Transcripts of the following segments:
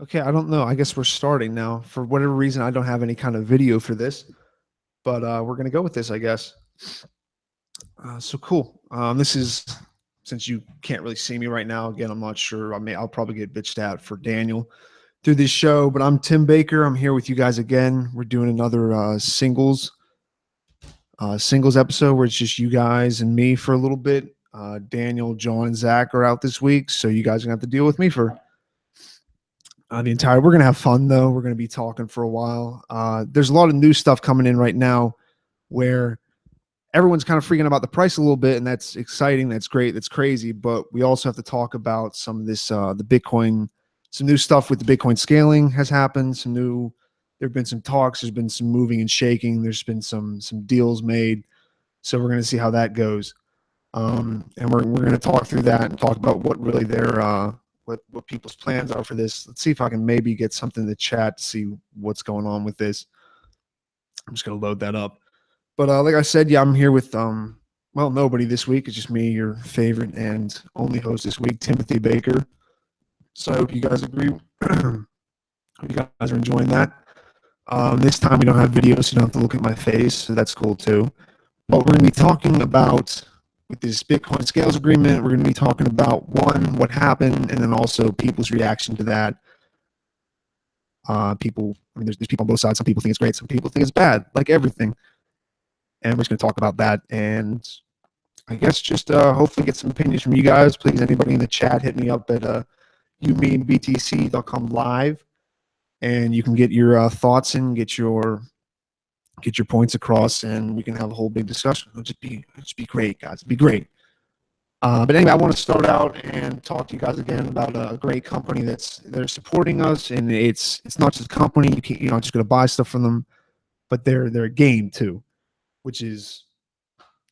Okay, I don't know. I guess we're starting now. For whatever reason, I don't have any kind of video for this, but we're gonna go with this, I guess. So cool. This is since you can't really see me right now. Again, I'm not sure. I'll probably get bitched at for Daniel through this show, but I'm Tim Baker. I'm here with you guys again. We're doing another singles episode where it's just you guys and me for a little bit. Daniel, John, and Zach are out this week, so you guys are gonna have to deal with me for the entire. We're gonna have fun though. We're gonna be talking for a while. There's a lot of new stuff coming in right now where everyone's kind of freaking about the price a little bit, and that's exciting. That's great. That's crazy. But we also have to talk about some of this, the Bitcoin, some new stuff with the Bitcoin scaling has happened. There've been some talks. There's been some moving and shaking. There's been some deals made. So we're going to see how that goes. And we're going to talk through that and talk about what really what people's plans are for this. Let's see if I can maybe get something in the chat to see what's going on with this. I'm just going to load that up. But like I said, yeah, I'm here with nobody this week. It's just me, your favorite and only host this week, Timothy Baker. So I hope you guys agree. Hope you guys are enjoying that. This time we don't have video, so you don't have to look at my face. So that's cool too. But we're going to be talking about with this Bitcoin scales agreement. We're going to be talking about what happened, and then also people's reaction to that. There's people on both sides. Some people think it's great. Some people think it's bad, like everything. And we're just going to talk about that. And I guess just hopefully get some opinions from you guys. Please, anybody in the chat, hit me up at youmeanbtc.com live, and you can get your thoughts in, get your points across, and we can have a whole big discussion. It'll just be great, guys. It'll be great. But anyway, I want to start out and talk to you guys again about a great company they're supporting us, and it's not just a company. You're not just going to buy stuff from them, but they're a game too, which is,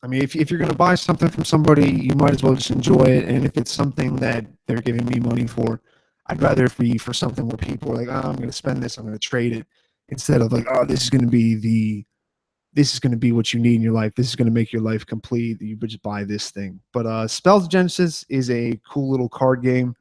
I mean, if you're going to buy something from somebody, you might as well just enjoy it. And if it's something that they're giving me money for, I'd rather it be for something where people are like, oh, I'm going to spend this, I'm going to trade it, instead of like, oh, this is going to be what you need in your life. This is going to make your life complete. You just buy this thing. But Spells of Genesis is a cool little card game.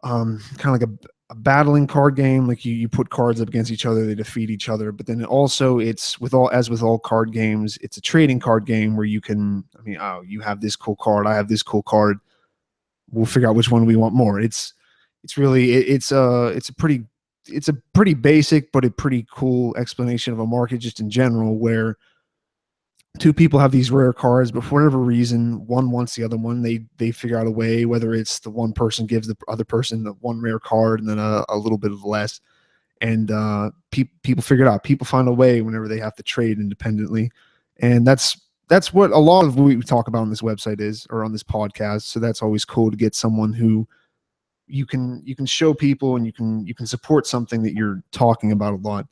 Kind of like a battling card game. Like you put cards up against each other, they defeat each other. But then also it's with all card games, it's a trading card game where you can, I mean, oh, you have this cool card, I have this cool card. We'll figure out which one we want more. It's a pretty basic but a pretty cool explanation of a market just in general, where two people have these rare cards, but for whatever reason, one wants the other one. They figure out a way, whether it's the one person gives the other person the one rare card and then a little bit of less, and people figure it out. People find a way whenever they have to trade independently, and that's what a lot of what we talk about on this website is, or on this podcast. So that's always cool to get someone who you can show people, and you can support something that you're talking about a lot.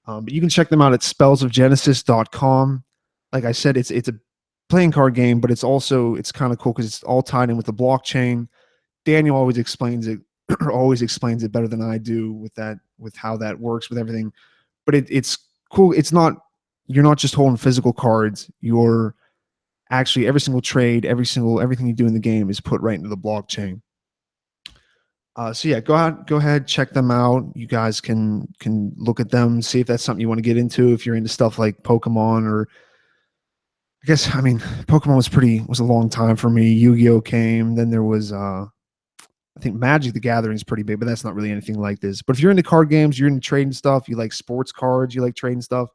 But you can check them out at spellsofgenesis.com. Like I said, it's a playing card game, but it's kind of cool because it's all tied in with the blockchain. Daniel always explains it better than I do with how that works with everything. But it's cool. You're not just holding physical cards. You're actually, every single trade, everything you do in the game is put right into the blockchain. So yeah, go ahead, check them out. You guys can look at them, see if that's something you want to get into. If you're into stuff like Pokemon, or I guess, I mean, Pokemon was a long time for me. Yu-Gi-Oh came, then there was I think Magic the Gathering is pretty big, but that's not really anything like this. But if you're into card games, you're into trading stuff, you like sports cards, you like trading stuff,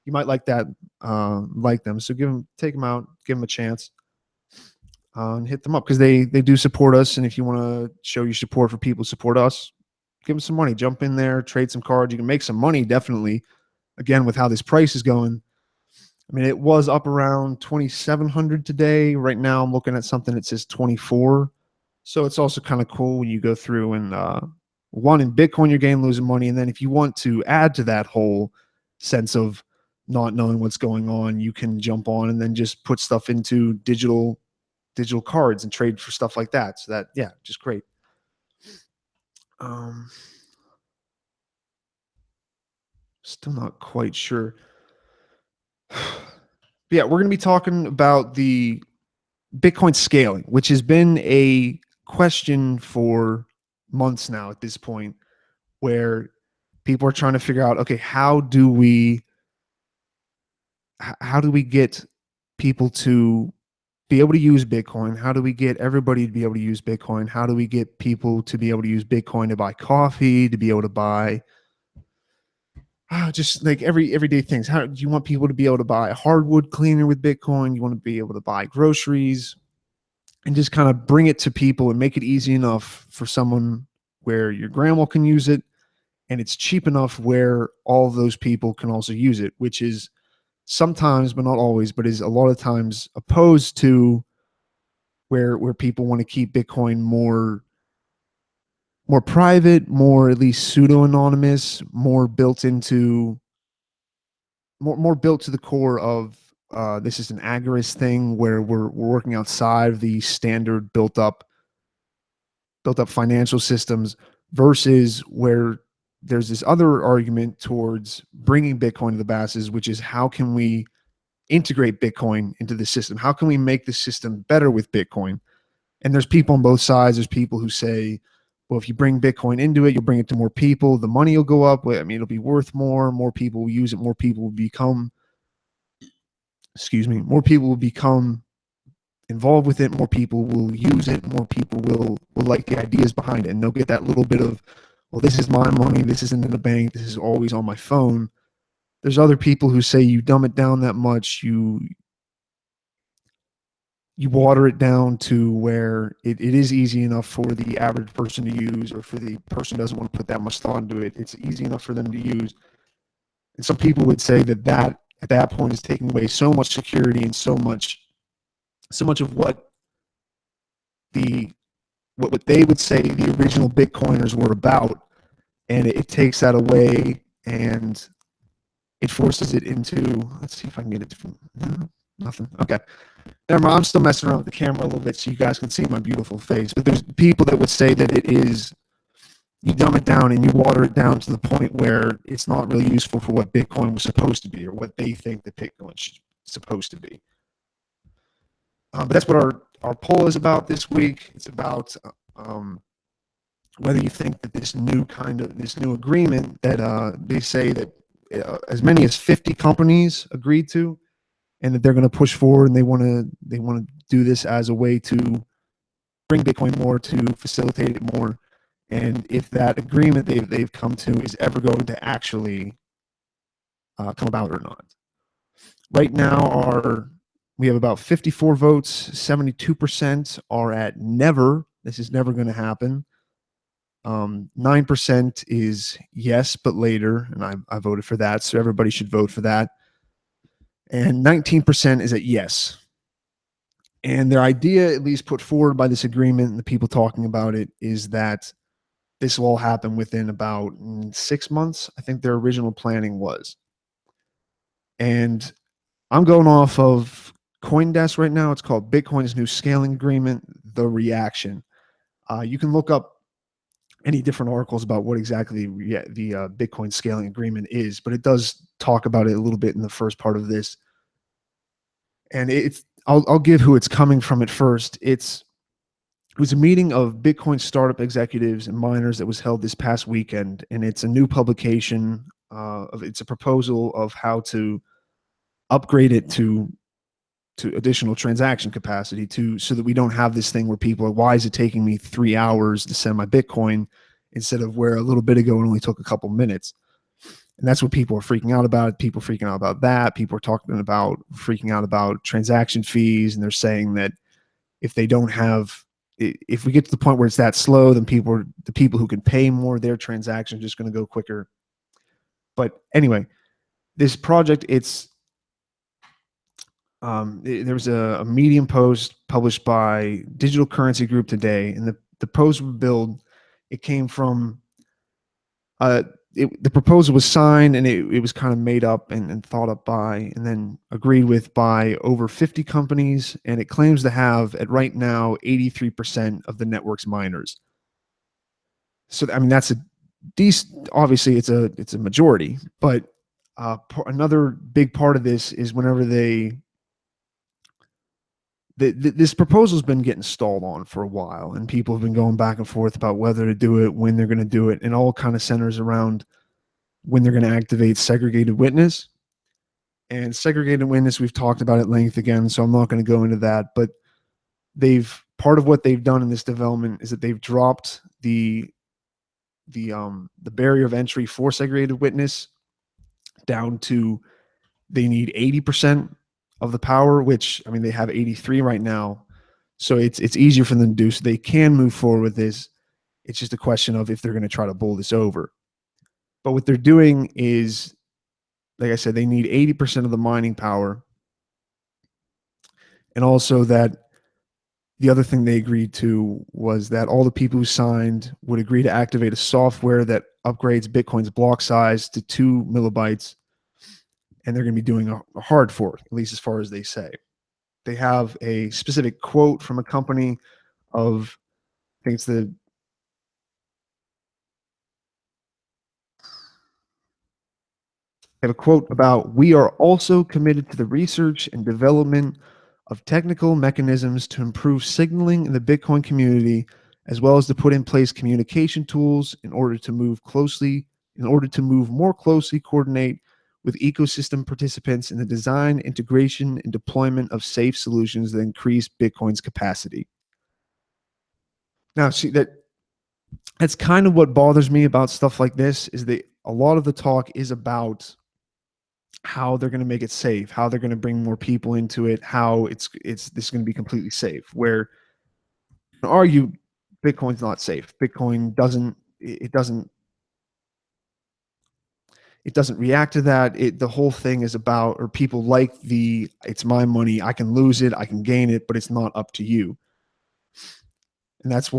you might like that, like them. So take them out, give them a chance. And hit them up, because they do support us. And if you want to show your support for people who support us, give them some money. Jump in there, trade some cards. You can make some money, definitely. Again, with how this price is going, I mean, it was up around 2,700 today. Right now, I'm looking at something that says 24. So it's also kind of cool when you go through and in Bitcoin, you're getting losing money, and then if you want to add to that whole sense of not knowing what's going on, you can jump on and then just put stuff into digital cards and trade for stuff like that. So that, yeah, just great. Still not quite sure. But yeah, we're going to be talking about the Bitcoin scaling, which has been a question for months now at this point, where people are trying to figure out, okay, how do we get people to be able to use Bitcoin? How do we get everybody to be able to use Bitcoin? How do we get people to be able to use Bitcoin to buy coffee, to be able to buy just like everyday things? How do you want people to be able to buy a hardwood cleaner with Bitcoin? You want to be able to buy groceries, and just kind of bring it to people and make it easy enough for someone where your grandma can use it, and it's cheap enough where all of those people can also use it, which is sometimes, but not always, but is a lot of times opposed to where people want to keep Bitcoin more private, more at least pseudo anonymous, more built into more built to the core of this is an agarist thing where we're working outside of the standard built up financial systems, versus where there's this other argument towards bringing Bitcoin to the masses, which is how can we integrate Bitcoin into the system? How can we make the system better with Bitcoin? And there's people on both sides. There's people who say, well, if you bring Bitcoin into it, you'll bring it to more people, the money will go up. I mean, it'll be worth more people will use it, more people will become, more people will become involved with it, more people will use it, more people will like the ideas behind it, and they'll get that little bit of, well, this is my money, this isn't in the bank, this is always on my phone. There's other people who say you dumb it down that much, you water it down to where it is easy enough for the average person to use, or for the person who doesn't want to put that much thought into it, it's easy enough for them to use. And some people would say that at that point is taking away so much security and so much of what they would say the original Bitcoiners were about, and it takes that away and it forces it into, let's see if I can get it different. No, nothing. Okay. Never mind, I'm still messing around with the camera a little bit so you guys can see my beautiful face. But there's people that would say that it is, you dumb it down and you water it down to the point where it's not really useful for what Bitcoin was supposed to be, or what they think that Bitcoin is supposed to be. But that's what our poll is about this week. It's about whether you think that this new agreement that they say that as many as 50 companies agreed to, and that they're going to push forward, and they want to do this as a way to bring Bitcoin more, to facilitate it more, and if that agreement they've come to is ever going to actually come about or not. Right now, we have about 54 votes. 72% are at never. This is never going to happen. 9% is yes, but later, and I voted for that, so everybody should vote for that. And 19% is at yes. And their idea, at least put forward by this agreement and the people talking about it, is that this will all happen within about 6 months. I think their original planning was. And I'm going off of CoinDesk right now. It's called Bitcoin's New Scaling Agreement, The Reaction. You can look up any different articles about what exactly the Bitcoin scaling agreement is, but it does talk about it a little bit in the first part of this. And I'll give who it's coming from at first. It was a meeting of Bitcoin startup executives and miners that was held this past weekend, and it's a new publication. It's a proposal of how to upgrade it to additional transaction capacity, so that we don't have this thing where people are, why is it taking me 3 hours to send my Bitcoin, instead of where a little bit ago it only took a couple minutes. And that's what people are freaking out about. People are freaking out about that. People are freaking out about transaction fees. And they're saying that if we get to the point where it's that slow, then the people who can pay more, their transactions are just going to go quicker. But anyway, this project, there was a Medium post published by Digital Currency Group today, and the post build, it came from the proposal was signed, and it was kind of made up and thought up by, and then agreed with by over 50 companies, and it claims to have at right now 83% of the network's miners. So I mean, that's a decent, obviously it's a majority, but another big part of this is whenever they this proposal's been getting stalled on for a while, and people have been going back and forth about whether to do it, when they're going to do it, and all kind of centers around when they're going to activate segregated witness. And segregated witness, we've talked about at length again, so I'm not going to go into that. But part of what they've done in this development is that they've dropped the barrier of entry for segregated witness down to they need 80% of the power, which, I mean, they have 83 right now. So it's easier for them to do. So they can move forward with this. It's just a question of if they're going to try to bowl this over. But what they're doing is, like I said, they need 80% of the mining power. And also that the other thing they agreed to was that all the people who signed would agree to activate a software that upgrades Bitcoin's block size to 2 millibytes. And they're going to be doing a hard fork, at least as far as they say. They have a specific quote from a company of, I think it's the, I have a quote about, "We are also committed to the research and development of technical mechanisms to improve signaling in the Bitcoin community, as well as to put in place communication tools in order to more closely coordinate with ecosystem participants in the design, integration, and deployment of safe solutions that increase Bitcoin's capacity." Now, see, that's kind of what bothers me about stuff like this, is that a lot of the talk is about how they're going to make it safe, how they're going to bring more people into it, how this is going to be completely safe. Where you can argue Bitcoin's not safe. Bitcoin doesn't react to that. The whole thing is about, or people like it's my money, I can lose it, I can gain it, but it's not up to you. And that's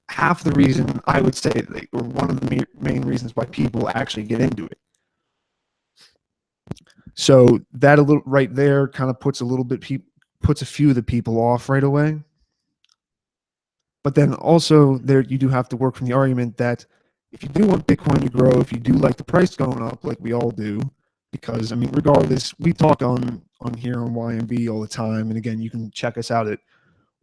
half the reason, I would say, or one of the main reasons why people actually get into it. So that a little right there kind of puts a few of the people off right away. But then also there, you do have to work from the argument that if you do want Bitcoin to grow, if you do like the price going up, like we all do, because, I mean, regardless, we talk on here on YMB all the time. And again, you can check us out at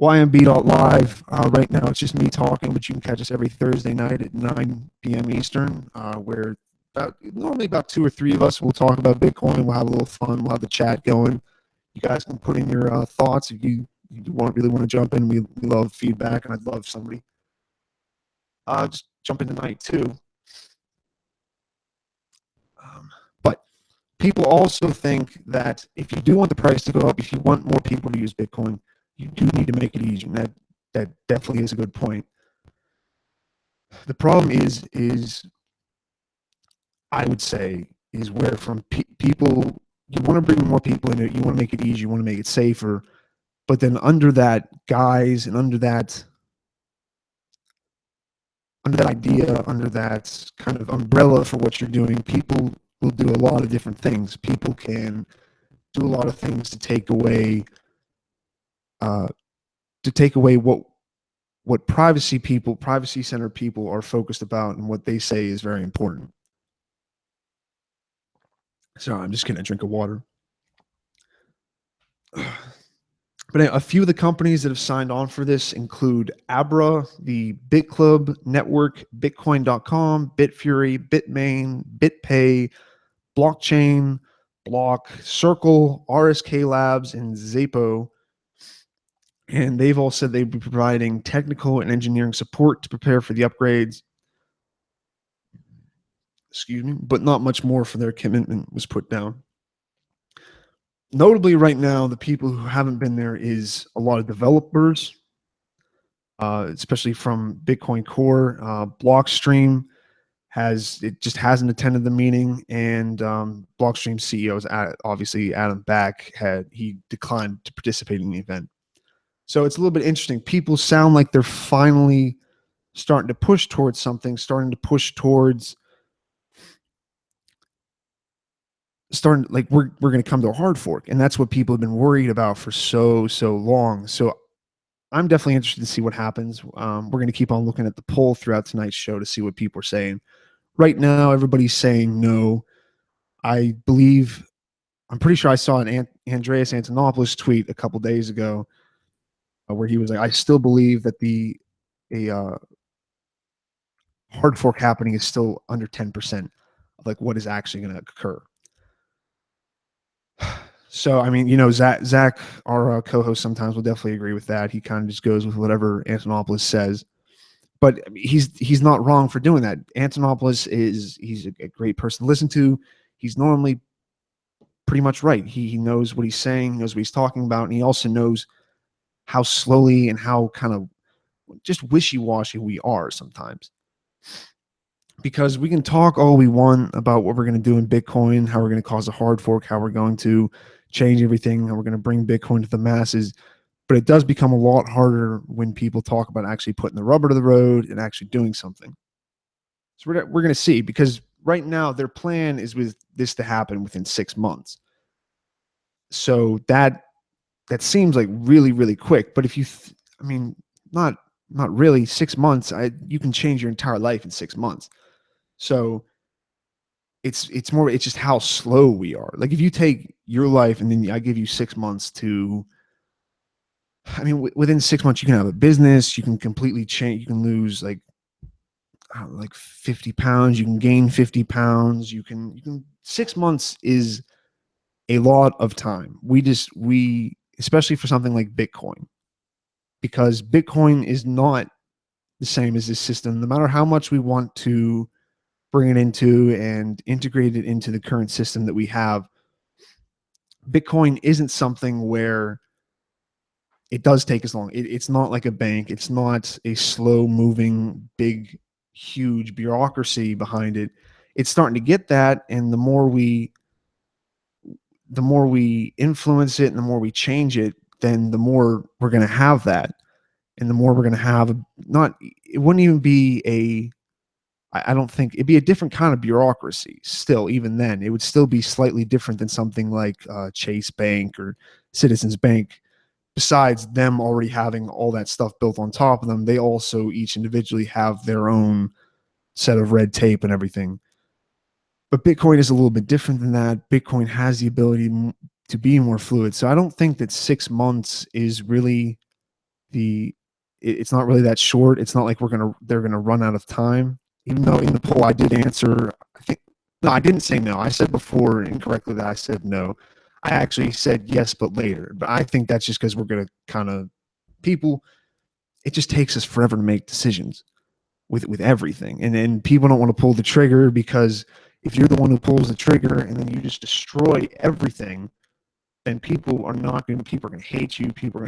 YMB.live. Right now, it's just me talking, but you can catch us every Thursday night at 9 p.m. Eastern, where normally about 2 or 3 of us will talk about Bitcoin. We'll have a little fun. We'll have the chat going. You guys can put in your thoughts if you really want to jump in. We love feedback, and I'd love somebody just jump in tonight too. But people also think that if you do want the price to go up, if you want more people to use Bitcoin, you do need to make it easier. And that definitely is a good point. The problem is I would say, is where from people, you want to bring more people in it, you want to make it easier, you want to make it safer, but then under that guise and under that idea, under that kind of umbrella for what you're doing, people will do a lot of different things. People can do a lot of things to take away what privacy centered people are focused about, and what they say is very important. Sorry, I'm just getting a drink of water. But a few of the companies that have signed on for this include Abra, the BitClub Network, Bitcoin.com, Bitfury, Bitmain, BitPay, Blockchain, Block, Circle, RSK Labs, and Zapo. And they've all said they'd be providing technical and engineering support to prepare for the upgrades. Excuse me, but not much more for their commitment was put down. Notably right now, the people who haven't been there is a lot of developers, especially from Bitcoin Core. Blockstream just hasn't attended the meeting, and Blockstream CEO is obviously Adam Back he declined to participate in the event. So it's a little bit interesting. People sound like they're finally starting to push towards something, like we're going to come to a hard fork, and that's what people have been worried about for so long. So I'm definitely interested to see what happens. We're going to keep on looking at the poll throughout tonight's show to see what people are saying. Right now, everybody's saying no. I'm pretty sure I saw Andreas Antonopoulos tweet a couple days ago, where he was like, "I still believe that a hard fork happening is still under 10% of like what is actually going to occur." So, I mean, Zach, our co-host, sometimes will definitely agree with that. He kind of just goes with whatever Antonopoulos says, but I mean, he's not wrong for doing that. Antonopoulos he's a great person to listen to. He's normally pretty much right. He knows what he's saying, he knows what he's talking about, and he also knows how slowly and how kind of just wishy-washy we are sometimes. Because we can talk all we want about what we're going to do in Bitcoin, how we're going to cause a hard fork, how we're going to change everything, how we're going to bring Bitcoin to the masses. But it does become a lot harder when people talk about actually putting the rubber to the road and actually doing something. So we're going to see, because right now their plan is with this to happen within 6 months. So that seems like really, really quick. But if you, I mean, not really 6 months. You can change your entire life in 6 months. So it's just how slow we are. Like if you take your life and then I give you 6 months to, I mean, within 6 months you can have a business, you can completely change, you can lose like 50 pounds, you can gain 50 pounds, you can 6 months is a lot of time. We especially for something like Bitcoin, because Bitcoin is not the same as this system. No matter how much we want to bring it into and integrate it into the current system that we have, Bitcoin isn't something where it does take as long. It's not like a bank. It's not a slow moving, big, huge bureaucracy behind it. It's starting to get that. And the more we influence it and the more we change it, then the more we're going to have that. And the more we're going to have it wouldn't even be I don't think it'd be a different kind of bureaucracy still. Even then, it would still be slightly different than something like Chase Bank or Citizens Bank. Besides them already having all that stuff built on top of them, they also each individually have their own set of red tape and everything. But Bitcoin is a little bit different than that. Bitcoin has the ability to be more fluid. So I don't think that 6 months is really it's not really that short. It's not like they're gonna run out of time. Even though in the poll I did answer, I think, no, I didn't say no. I said before incorrectly that I said no. I actually said yes, but later. But I think that's just because we're gonna kind of people. It just takes us forever to make decisions with everything, and then people don't want to pull the trigger, because if you're the one who pulls the trigger and then you just destroy everything, then people are going to hate you. People are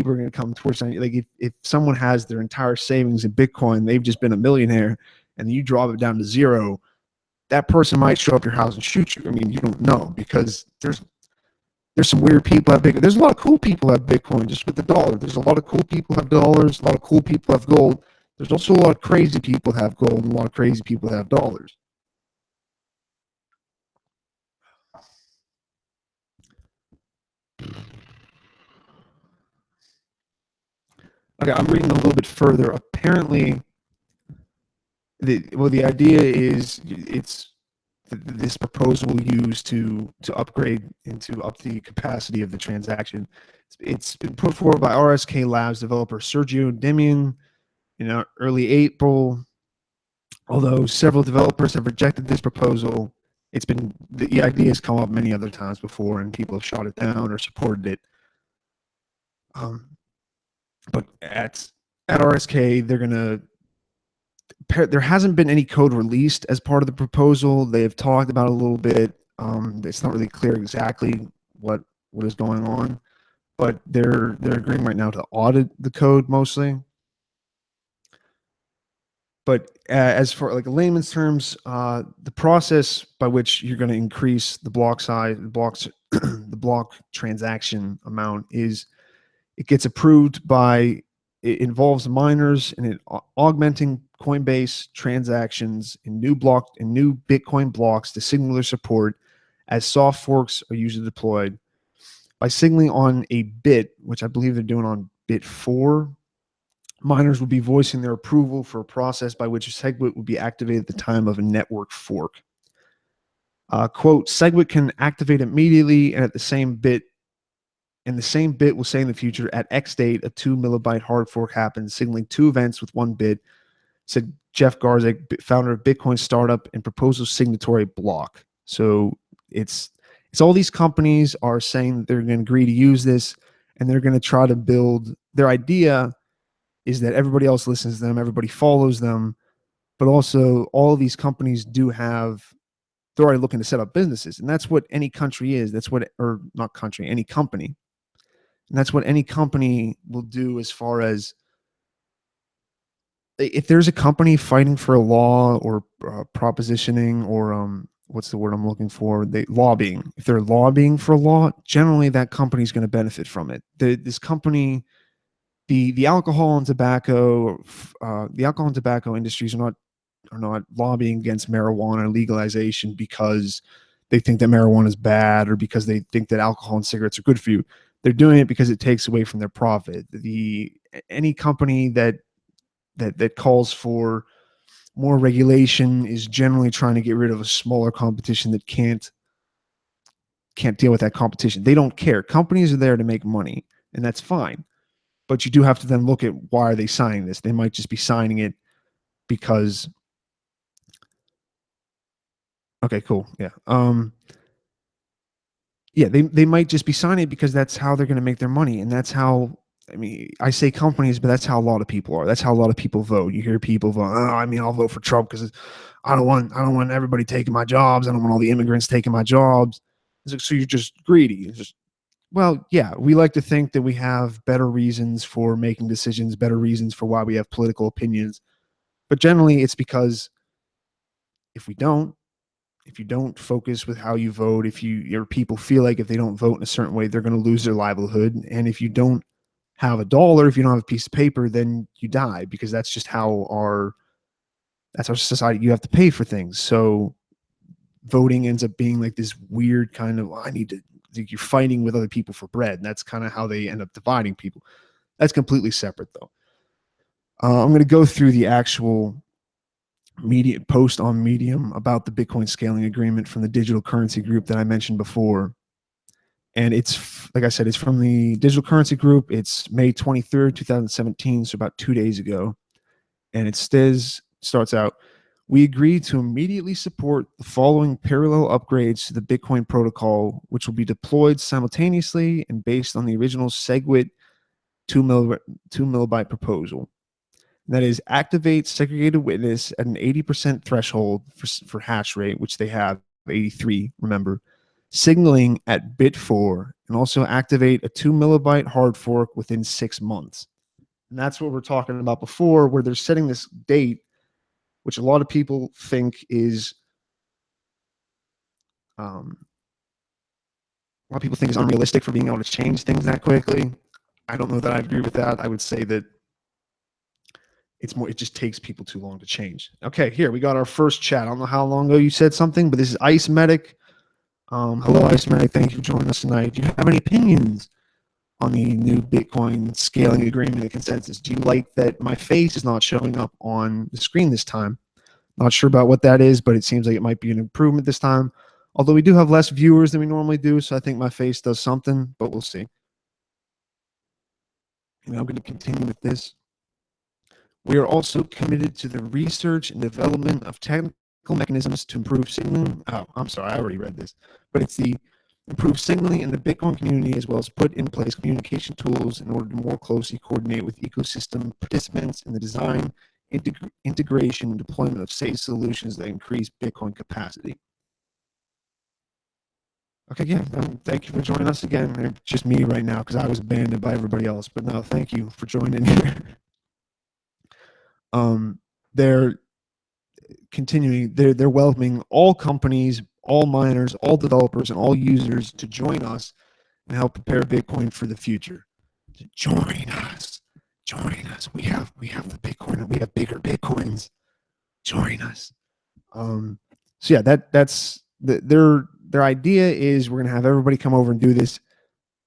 going to come towards you. Like if someone has their entire savings in Bitcoin, they've just been a millionaire, and you drop it down to zero, that person might show up your house and shoot you. I mean, you don't know, because there's some weird people have Bitcoin. There's a lot of cool people have Bitcoin just with the dollar. There's a lot of cool people have dollars. A lot of cool people have gold. There's also a lot of crazy people have gold, and a lot of crazy people have dollars. Okay, I'm reading a little bit further. Apparently, the idea is this proposal used to upgrade and to up the capacity of the transaction. It's been put forward by RSK Labs developer Sergio Demian in early April. Although several developers have rejected this proposal, the idea has come up many other times before, and people have shot it down or supported it. But at RSK, there hasn't been any code released as part of the proposal. They've talked about it a little bit. It's not really clear exactly what is going on, but they're agreeing right now to audit the code mostly. But as for like layman's terms, the process by which you're going to increase the block size, the block transaction amount is it gets approved by. It involves miners and augmenting Coinbase transactions in new Bitcoin blocks to signal their support as soft forks are usually deployed. By signaling on a bit, which I believe they're doing on bit 4, miners will be voicing their approval for a process by which a SegWit would be activated at the time of a network fork. Quote, SegWit can activate immediately and at the same bit, and the same bit will say in the future, at X date, a 2 millibyte hard fork happens, signaling two events with one bit, said Jeff Garzik, founder of Bitcoin startup and proposal signatory Block. So it's all these companies are saying that they're going to agree to use this, and they're going to try to build. Their idea is that everybody else listens to them, everybody follows them, but also all of these companies do have. They're already looking to set up businesses, and that's what any country is. That's what, or not country, any company, and that's what any company will do as far as if there's a company fighting for a law or propositioning or what's the word I'm looking for? They lobbying. If they're lobbying for a law, generally that company's going to benefit from it. This company, the alcohol and tobacco, the alcohol and tobacco industries are not lobbying against marijuana legalization because they think that marijuana is bad or because they think that alcohol and cigarettes are good for you. They're doing it because it takes away from their profit. Any company that calls for more regulation is generally trying to get rid of a smaller competition that can't deal with that competition. They don't care. Companies are there to make money, and that's fine. But you do have to then look at why are they signing this? They might just be signing it because okay, cool. Yeah. Yeah, they might just be signing it because that's how they're going to make their money. And that's how, I mean, I say companies, but that's how a lot of people are. That's how a lot of people vote. You hear people vote, oh, I mean, I'll vote for Trump because I don't want everybody taking my jobs. I don't want all the immigrants taking my jobs. It's like, so you're just greedy. It's just, well, yeah, we like to think that we have better reasons for making decisions, better reasons for why we have political opinions. But generally it's because if we don't, if you don't focus with how you vote, if your people feel like if they don't vote in a certain way, they're going to lose their livelihood. And if you don't have a dollar, if you don't have a piece of paper, then you die because that's just how that's our society. You have to pay for things. So voting ends up being like this weird kind of, well, you're fighting with other people for bread. And that's kind of how they end up dividing people. That's completely separate though. I'm going to go through the actual media post on Medium about the Bitcoin scaling agreement from the digital currency group that I mentioned before. And it's, like I said, it's from the digital currency group. It's May 23rd, 2017, so about 2 days ago. And it starts out, we agree to immediately support the following parallel upgrades to the Bitcoin protocol, which will be deployed simultaneously and based on the original SegWit 2 millibyte proposal. And that is activate segregated witness at an 80% threshold for hash rate, which they have 83, remember, signaling at bit 4, and also activate a 2 millibyte hard fork within 6 months. And that's what we're talking about before, where they're setting this date, which a lot of people think is unrealistic for being able to change things that quickly. I don't know that I agree with that. I would say that it just takes people too long to change. Okay, here we got our first chat. I don't know how long ago you said something, but this is Ice Medic. Hello, Ice Medic. Thank you for joining us tonight. Do you have any opinions on the new Bitcoin scaling agreement and consensus? Do you like that my face is not showing up on the screen this time? Not sure about what that is, but it seems like it might be an improvement this time. Although we do have less viewers than we normally do, so I think my face does something, but we'll see. And I'm going to continue with this. We are also committed to the research and development of technical mechanisms to improve signaling. Oh, I'm sorry, I already read this. But it's the improve signaling in the Bitcoin community, as well as put in place communication tools in order to more closely coordinate with ecosystem participants in the design, integration, and deployment of safe solutions that increase Bitcoin capacity. Okay, yeah, thank you for joining us again. It's just me right now because I was abandoned by everybody else. But no, thank you for joining here. They're continuing, they're welcoming all companies, all miners, all developers, and all users to join us and help prepare Bitcoin for the future. Join us. We have the Bitcoin, we have bigger Bitcoins. Join us. So yeah, that's their idea is we're gonna have everybody come over and do this.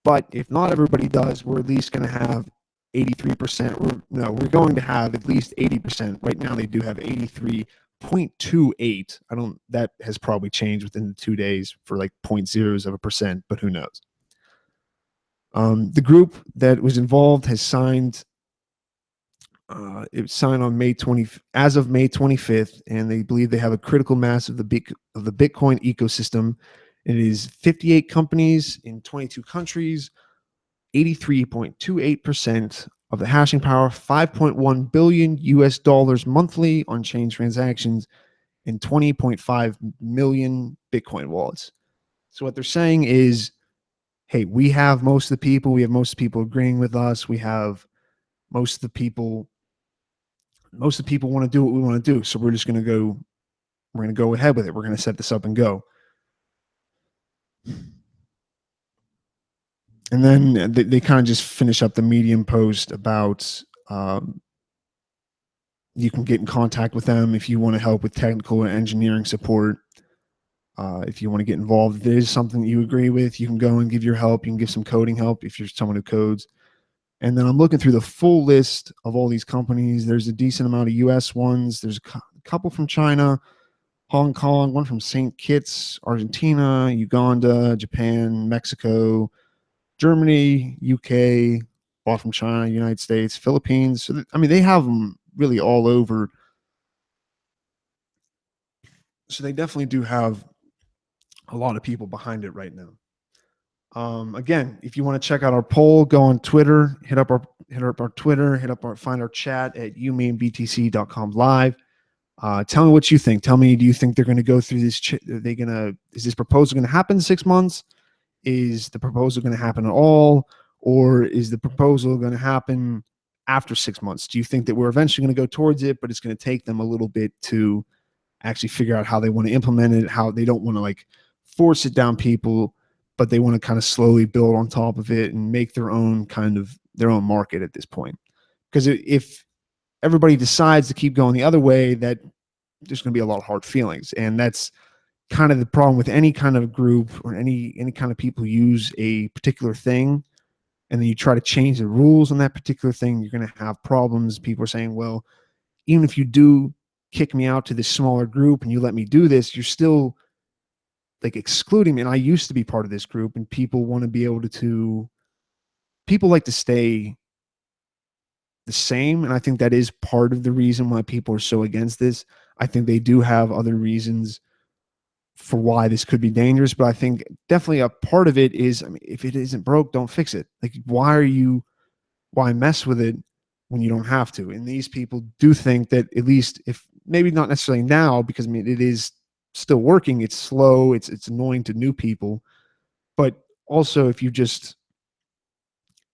But if not everybody does, we're at least gonna have 83%. We're going to have at least 80%. Right now they do have 0.28. That has probably changed within the 2 days for like 0.0%, but who knows? The group that was involved has signed. It was signed on as of May 25th, and they believe they have a critical mass of the Bitcoin ecosystem. It is 58 companies in 22 countries, 83.28% of the hashing power, 5.1 billion US dollars monthly on chain transactions, and 20.5 million Bitcoin wallets. So what they're saying is, hey, we have most of the people. We have most of the people agreeing with us. We have most of the people. Most of the people want to do what we want to do. So we're just going to go. We're going to go ahead with it. We're going to set this up and go. And then they kind of just finish up the Medium post about you can get in contact with them if you want to help with technical and engineering support. If you want to get involved, if there is something that you agree with, you can go and give your help. You can give some coding help if you're someone who codes. And then I'm looking through the full list of all these companies. There's a decent amount of US ones. There's a couple from China, Hong Kong, one from St. Kitts, Argentina, Uganda, Japan, Mexico, Germany, UK, bought from China, United States, Philippines. So, I mean, they have them really all over. So they definitely do have a lot of people behind it right now. Again, if you want to check out our poll, go on Twitter, hit up our Twitter, find our chat at umambtc.com live. Tell me what you think. Tell me, do you think they're going to go through this? Is this proposal going to happen in 6 months? Is the proposal going to happen at all? Or is the proposal going to happen after 6 months? Do you think that we're eventually going to go towards it, but it's going to take them a little bit to actually figure out how they want to implement it, how they don't want to like force it down people, but they want to kind of slowly build on top of it and make their own market at this point? Because if everybody decides to keep going the other way, that there's going to be a lot of hard feelings. And that's kind of the problem with any kind of group or any kind of people who use a particular thing, and then you try to change the rules on that particular thing, you're going to have problems. People are saying, well, even if you do kick me out to this smaller group and you let me do this, you're still like excluding me. And I used to be part of this group, and people want to be able to, people like to stay the same. And I think that is part of the reason why people are so against this. I think they do have other reasons for why this could be dangerous, but I think definitely a part of it is, I mean, if it isn't broke, don't fix it. Like, why mess with it when you don't have to? And these people do think that, at least, if maybe not necessarily now, because I mean, it is still working. It's slow. It's annoying to new people, but also if you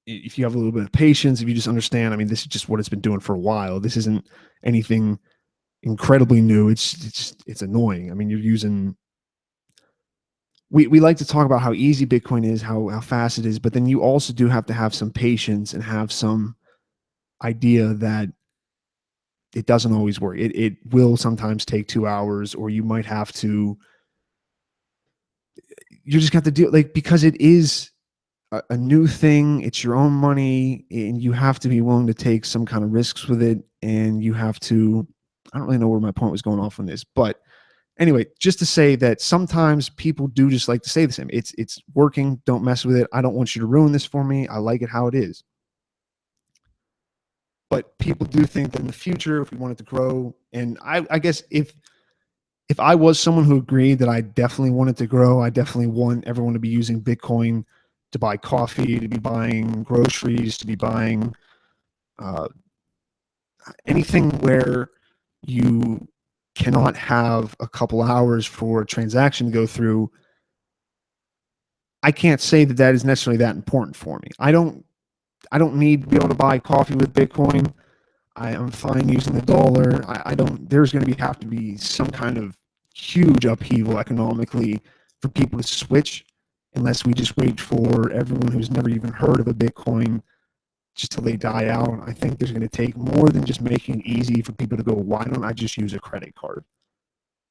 have a little bit of patience, if you just understand, I mean, this is just what it's been doing for a while. This isn't anything incredibly new. It's annoying. I mean, you're using, we like to talk about how easy Bitcoin is, how fast it is, but then you also do have to have some patience and have some idea that it doesn't always work. It will sometimes take 2 hours, or you might have to, you just got to deal, like, because it is a new thing, it's your own money, and you have to be willing to take some kind of risks with it. And you have to, I don't really know where my point was going off on this, but anyway, just to say that sometimes people do just like to say the same. It's working. Don't mess with it. I don't want you to ruin this for me. I like it how it is. But people do think that in the future, if we want it to grow, and I guess if I was someone who agreed that I definitely want it to grow, I definitely want everyone to be using Bitcoin to buy coffee, to be buying groceries, to be buying uh, anything where you cannot have a couple hours for a transaction to go through. I can't say that that is necessarily that important for me. I don't need to be able to buy coffee with Bitcoin. I am fine using the dollar. I don't, there's going to have to be some kind of huge upheaval economically for people to switch, unless we just wait for everyone who's never even heard of a Bitcoin just till they die out. I think there's going to take more than just making it easy for people to go, why don't I just use a credit card?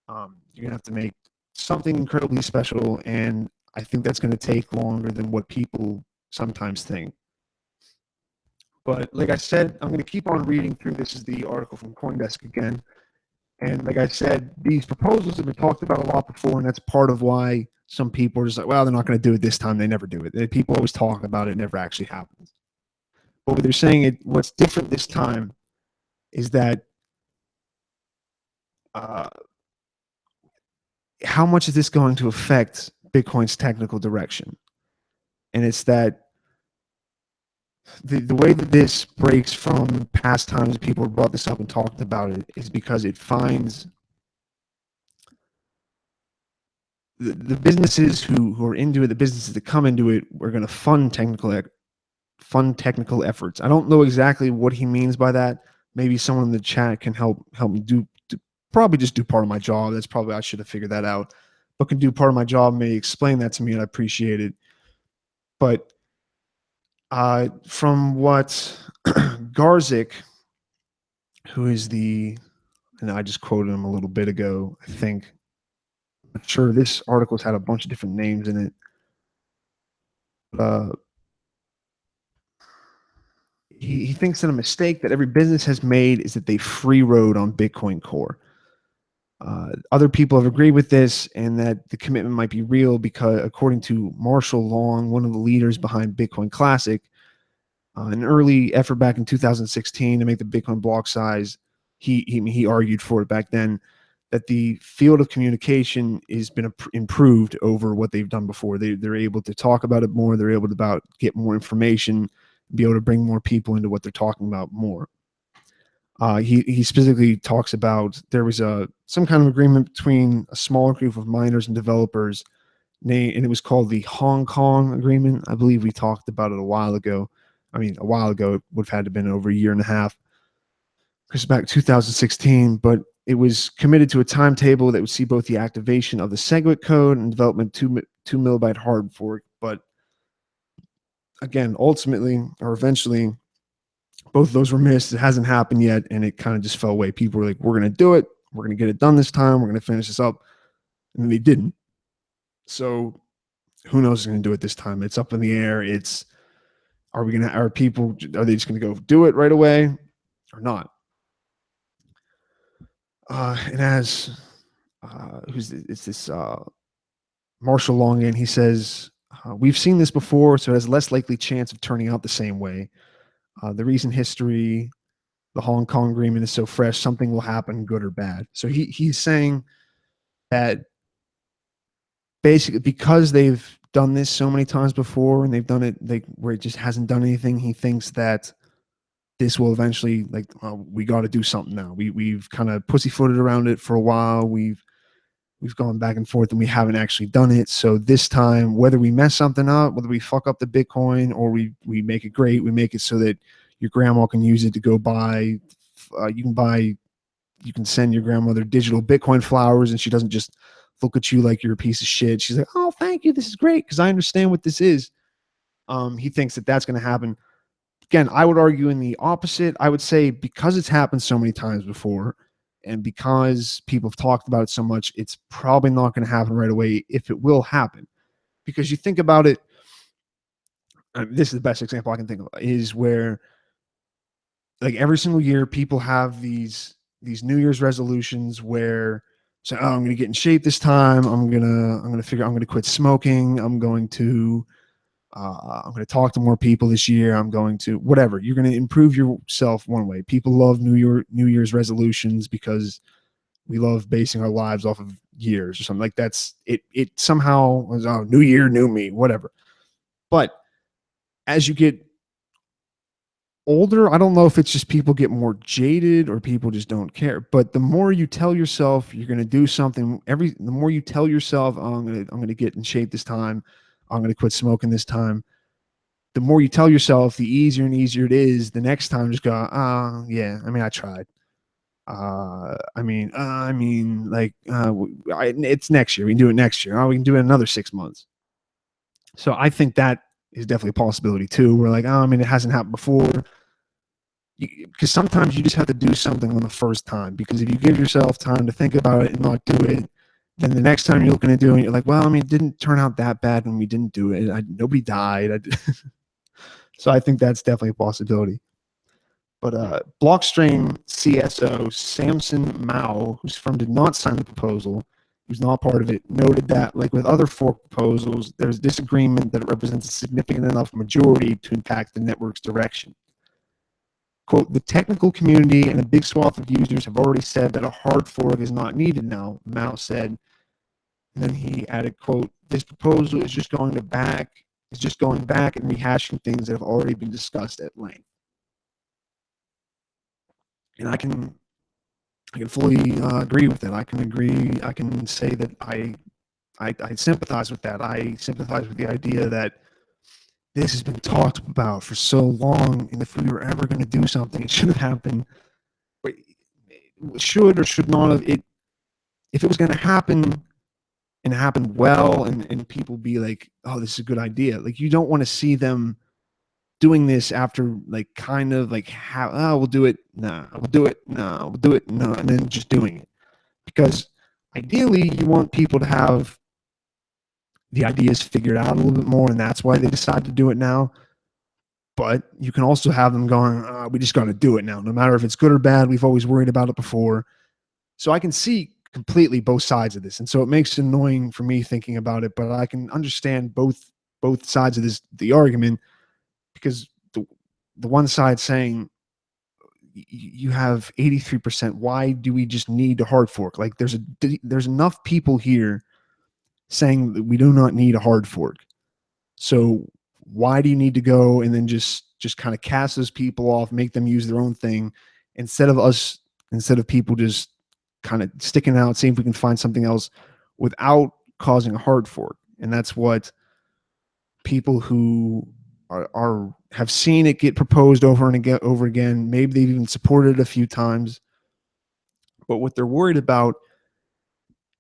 You're going to have to make something incredibly special, and I think that's going to take longer than what people sometimes think. But like I said, I'm going to keep on reading through. This is the article from CoinDesk again. And like I said, these proposals have been talked about a lot before, and that's part of why some people are just like, well, they're not going to do it this time. They never do it. People always talk about it. It never actually happens. But what they're saying, what's different this time is that uh, how much is this going to affect Bitcoin's technical direction? And it's that the way that this breaks from past times people have brought this up and talked about it is because it finds the businesses who are into it, the businesses that come into it, are going to fund technical efforts. I don't know exactly what he means by that. Maybe someone in the chat can help me do probably just do part of my job. That's probably, I should have figured that out, but can do part of my job, may explain that to me, and I appreciate it. But from what Garzik, who is and I just quoted him a little bit ago, I think, I'm sure this article's had a bunch of different names in it. He thinks that a mistake that every business has made is that they free rode on Bitcoin Core. Other people have agreed with this, and that the commitment might be real because, according to Marshall Long, one of the leaders behind Bitcoin Classic, an early effort back in 2016 to make the Bitcoin block size, he argued for it back then, that the field of communication has been improved over what they've done before. They're able to talk about it more. They're able to get more information, be able to bring more people into what they're talking about more. He specifically talks about there was some kind of agreement between a small group of miners and developers, and it was called the Hong Kong Agreement. I believe we talked about it a while ago. I mean, a while ago, it would have had to have been over a year and a half, because back 2016, but it was committed to a timetable that would see both the activation of the SegWit code and development 2 MB hard fork. But again, ultimately, or eventually, both of those were missed. It hasn't happened yet, and it kind of just fell away. People were like, we're going to do it. We're going to get it done this time. We're going to finish this up. And then they didn't. So who knows who's going to do it this time? It's up in the air. Are they just going to go do it right away or not? And as it's this Marshall Long, and he says, we've seen this before, so it has less likely chance of turning out the same way. The recent history, the Hong Kong agreement is so fresh, something will happen, good or bad. So he's saying that basically because they've done this so many times before, and they've done it where it just hasn't done anything, he thinks that this will eventually, we got to do something now. We've kind of pussyfooted around it for a while. We've gone back and forth, and we haven't actually done it. So this time, whether we mess something up, whether we fuck up the Bitcoin, or we make it great, we make it so that your grandma can use it to go buy. You can send your grandmother digital Bitcoin flowers, and she doesn't just look at you like you're a piece of shit. She's like, "Oh, thank you. This is great because I understand what this is." He thinks that that's going to happen. Again, I would argue in the opposite. I would say because it's happened so many times before, and because people have talked about it so much, it's probably not going to happen right away, if it will happen. Because you think about it, this is the best example I can think of, is where like every single year people have these New Year's resolutions where say, oh, I'm going to get in shape this time. I'm going to quit smoking. I'm going to talk to more people this year. I'm going to whatever. You're going to improve yourself one way. People love New Year's resolutions because we love basing our lives off of years or something like that's it. It somehow was, oh, new year, new me, whatever. But as you get older, I don't know if it's just people get more jaded or people just don't care. But the more you tell yourself you're going to do something, the more you tell yourself, oh, I'm going to get in shape this time. I'm going to quit smoking this time. The more you tell yourself, the easier and easier it is. The next time, just go, oh, yeah, I mean, I tried. It's next year. We can do it next year. Oh, we can do it in another 6 months. So I think that is definitely a possibility too. We're like, oh, I mean, it hasn't happened before. Because sometimes you just have to do something on the first time. Because if you give yourself time to think about it and not do it, then the next time you're looking to do it, you're like, well, I mean, it didn't turn out that bad when we didn't do it. Nobody died. So I think that's definitely a possibility. But Blockstream CSO Samson Mao, whose firm did not sign the proposal, who's not part of it, noted that, like with other fork proposals, there's disagreement that it represents a significant enough majority to impact the network's direction. Quote, the technical community and a big swath of users have already said that a hard fork is not needed now, Mao said. And then he added, quote, this proposal is just going back and rehashing things that have already been discussed at length. And I can fully agree with that. I can say that I sympathize with that. I sympathize with the idea that this has been talked about for so long, and if we were ever going to do something, it should have happened. But should or should not have it. If it was going to happen and happen well, and people be like, "Oh, this is a good idea," like you don't want to see them doing this after like kind of like how we'll do it, no, we'll do it, no, we'll do it, no, and then just doing it. Because ideally, you want people to have the ideas figured out a little bit more, and that's why they decide to do it now. But you can also have them going, we just got to do it now. No matter if it's good or bad, we've always worried about it before. So I can see completely both sides of this. And so it makes it annoying for me thinking about it, but I can understand both sides of the argument, because the one side saying you have 83%, why do we just need a hard fork? Like there's enough people here saying that we do not need a hard fork. So why do you need to go and then just kind of cast those people off, make them use their own thing instead of people just kind of sticking out, seeing if we can find something else without causing a hard fork? And that's what people who have seen it get proposed over and over again, maybe they've even supported it a few times, but what they're worried about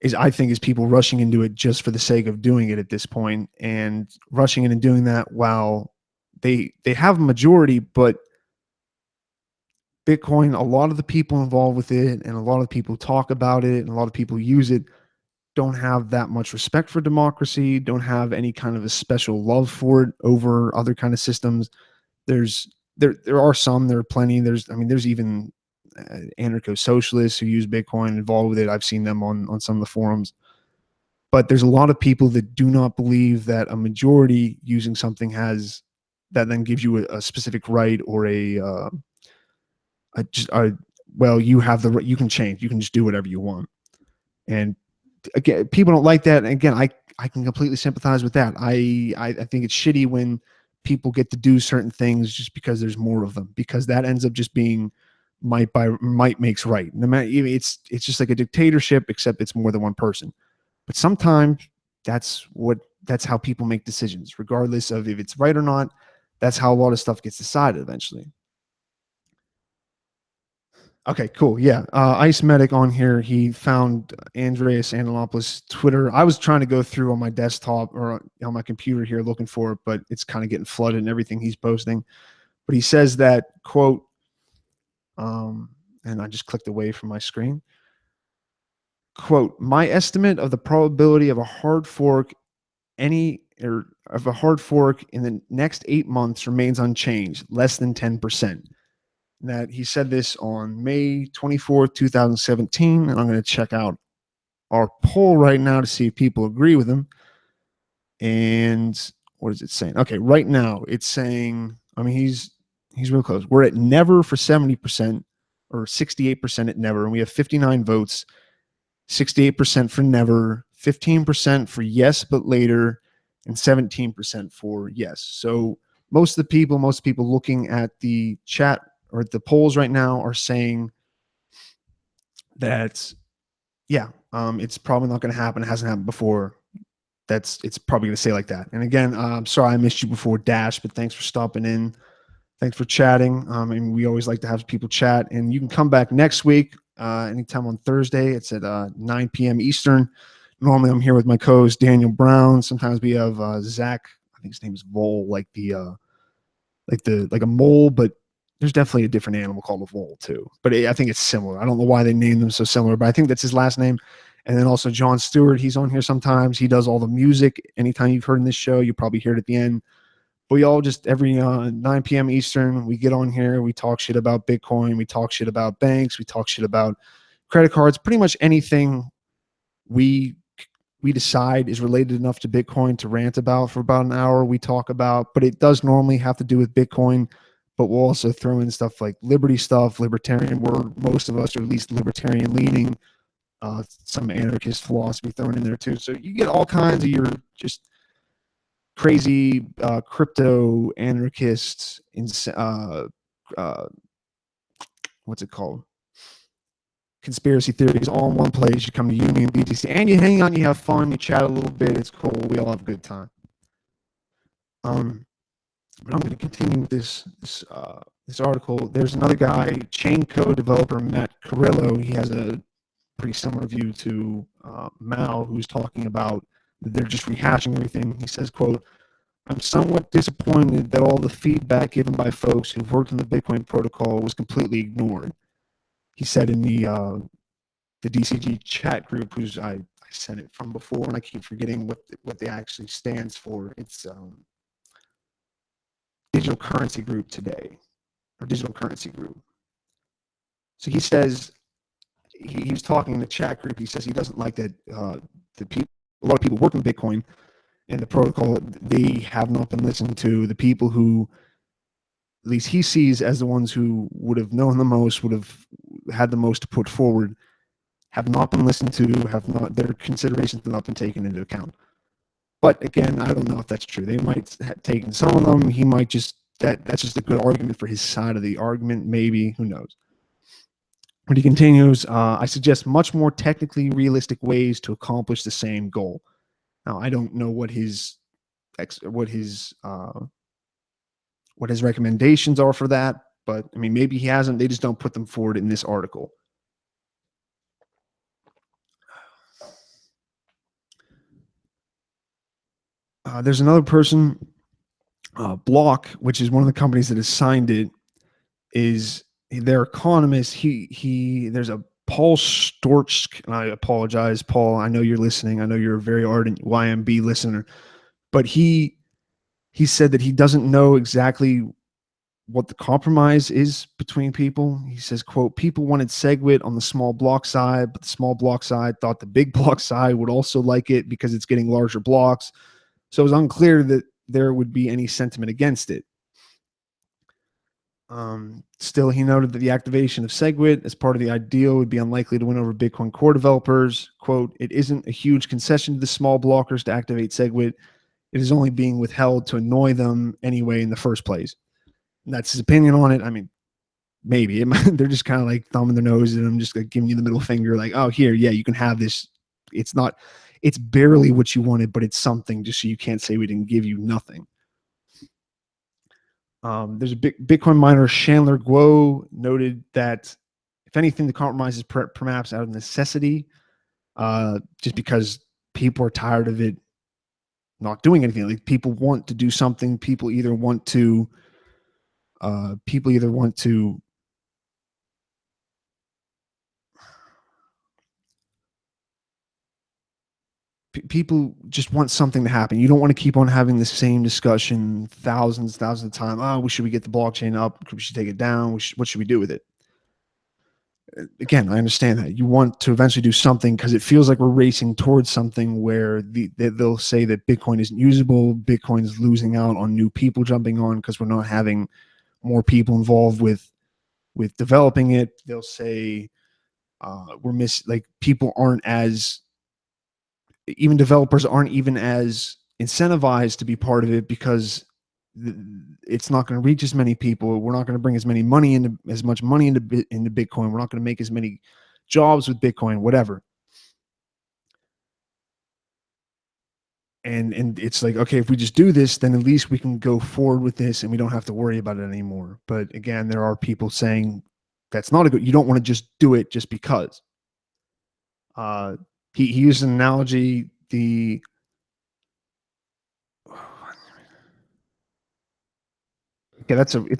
is, I think, is people rushing into it just for the sake of doing it at this point, and rushing in and doing that while they have a majority, but Bitcoin, a lot of the people involved with it and a lot of people talk about it and a lot of people use it don't have that much respect for democracy, don't have any kind of a special love for it over other kind of systems. There are some, there are plenty. There's even anarcho-socialists who use Bitcoin involved with it. I've seen them on some of the forums. But there's a lot of people that do not believe that a majority using something that then gives you a specific right, or well, you have the right, you can change, you can just do whatever you want. And again, people don't like that. And again, I can completely sympathize with that. I think it's shitty when people get to do certain things just because there's more of them, because that ends up just being might makes right. No matter, it's just like a dictatorship, except it's more than one person. But sometimes that's how people make decisions, regardless of if it's right or not. That's how a lot of stuff gets decided eventually. Okay, cool. Yeah. Ice Medic on here. He found Andreas Antonopoulos' Twitter. I was trying to go through on my desktop or on my computer here looking for it, but it's kind of getting flooded and everything he's posting. But he says that, quote, and I just clicked away from my screen. Quote, my estimate of the probability of a hard fork in the next 8 months remains unchanged, less than 10%. That he said this on May 24th, 2017. And I'm going to check out our poll right now to see if people agree with him. And what is it saying? Okay, right now it's saying, he's real close. We're at never for 70%, or 68% at never. And we have 59 votes, 68% for never, 15% for yes, but later, and 17% for yes. So most people looking at the chat or the polls right now are saying that, yeah, it's probably not going to happen. It hasn't happened before. It's probably going to say like that. And again, I'm sorry I missed you before, Dash, but thanks for stopping in. Thanks for chatting. And we always like to have people chat. And you can come back next week, anytime on Thursday. It's at 9 p.m. Eastern. Normally I'm here with my co-host Daniel Brown. Sometimes we have Zach. I think his name is Vol, like a mole, but there's definitely a different animal called a vole too. But I think it's similar. I don't know why they named them so similar, but I think that's his last name. And then also John Stewart. He's on here sometimes. He does all the music. Anytime you've heard in this show, you probably hear it at the end. But we all just every 9 p.m. Eastern, we get on here, we talk shit about Bitcoin, we talk shit about banks, we talk shit about credit cards, pretty much anything we decide is related enough to Bitcoin to rant about for about an hour. We talk about, but it does normally have to do with Bitcoin. But we'll also throw in stuff like liberty stuff, libertarian. Where most of us are at least libertarian leaning. Some anarchist philosophy thrown in there too. So you get all kinds of your just crazy crypto anarchists in what's it called? Conspiracy theories all in one place. You come to Union BTC and you hang out, you have fun, you chat a little bit. It's cool. We all have a good time. But I'm going to continue with this article. There's another guy, chain code developer Matt Carrillo. He has a pretty similar view to Mao, who's talking about they're just rehashing everything. He says, quote, "I'm somewhat disappointed that all the feedback given by folks who've worked on the Bitcoin protocol was completely ignored." He said in the DCG chat group, who's I sent it from before, and I keep forgetting what they actually stands for. It's digital currency group today, or digital currency group. So he says he was talking in the chat group. He says he doesn't like that the people, a lot of people working Bitcoin and the protocol, they have not been listened to. The people who, at least he sees as the ones who would have known the most, would have had the most to put forward, have not been listened to, their considerations have not been taken into account. But again, I don't know if that's true. They might have taken some of them. He might just, that's just a good argument for his side of the argument, maybe, who knows. But he continues, I suggest much more technically realistic ways to accomplish the same goal. Now, I don't know what his recommendations are for that, but I mean, maybe he hasn't. They just don't put them forward in this article. There's another person, Block, which is one of the companies that has signed it, is their economist. There's a Paul Storch, and I apologize, Paul. I know you're listening. I know you're a very ardent YMB listener, but he said that he doesn't know exactly what the compromise is between people. He says, quote, "People wanted SegWit on the small block side, but the small block side thought the big block side would also like it because it's getting larger blocks. So it was unclear that there would be any sentiment against it." Still, he noted that the activation of SegWit as part of the ideal would be unlikely to win over Bitcoin core developers. Quote, "It isn't a huge concession to the small blockers to activate SegWit. It is only being withheld to annoy them anyway in the first place." And that's his opinion on it. I mean, maybe they're just kind of like thumbing their nose and I'm just like giving you the middle finger, like, oh, here, yeah, you can have this. It's barely what you wanted, but it's something, just so you can't say we didn't give you nothing. There's a Bitcoin miner, Chandler Guo, noted that if anything, the compromise is perhaps out of necessity, just because people are tired of it not doing anything. Like, people want to do something. People either want to people just want something to happen. You don't want to keep on having the same discussion thousands of times. Oh, should we get the blockchain up? We should take it down. What should we do with it? Again, I understand that you want to eventually do something because it feels like we're racing towards something where they'll say that Bitcoin isn't usable. Bitcoin is losing out on new people jumping on because we're not having more people involved with developing it. They'll say people aren't as, even developers aren't even as incentivized to be part of it because it's not going to reach as many people. We're not going to bring as much money into Bitcoin. We're not going to make as many jobs with Bitcoin, whatever. And it's like, okay, if we just do this, then at least we can go forward with this and we don't have to worry about it anymore. But again, there are people saying that's not a good, you don't want to just do it just because. He used an analogy, it's